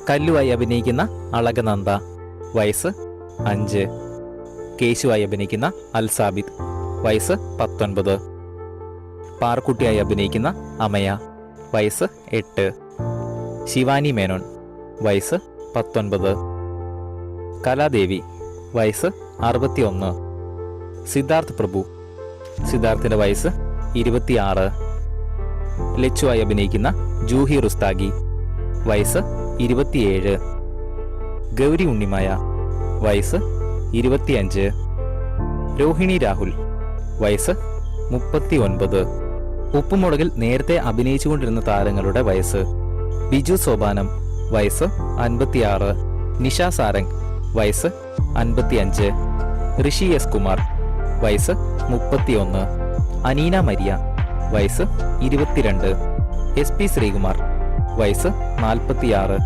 കല്ലുവായി അഭിനയിക്കുന്ന അളകനന്ദ, വയസ്സ് 5. കേശുവായി അഭിനയിക്കുന്ന അൽസാബിദ്, വയസ്സ് 19. പാർക്കുട്ടിയായി അഭിനയിക്കുന്ന അമയ, വയസ്സ് 8. ശിവാനി മേനോൻ, വയസ്സ് 19. കലാദേവി, വയസ്സ് 61. സിദ്ധാർത്ഥ് പ്രഭു, സിദ്ധാർത്ഥിന്റെ വയസ്സ് 26. ലച്ചുവായി അഭിനയിക്കുന്ന ജൂഹി റുസ്താഗി, വയസ്സ് 27. ഗൗരി ഉണ്ണിമായ, വയസ്സ് 25. രോഹിണി രാഹുൽ, വയസ്സ് 39. ഉപ്പുമുളകിൽ നേരത്തെ അഭിനയിച്ചുകൊണ്ടിരുന്ന താരങ്ങളുടെ വയസ്സ്: ബിജു സോപാനം, വയസ്സ് 56. നിഷ സാരംഗ്, വയസ്സ് 55. ഋഷി എസ് കുമാർ, വയസ്സ് 31. അനീന മരിയ, വയസ്സ് 22. SP ശ്രീകുമാർ, വയസ്സ് 46.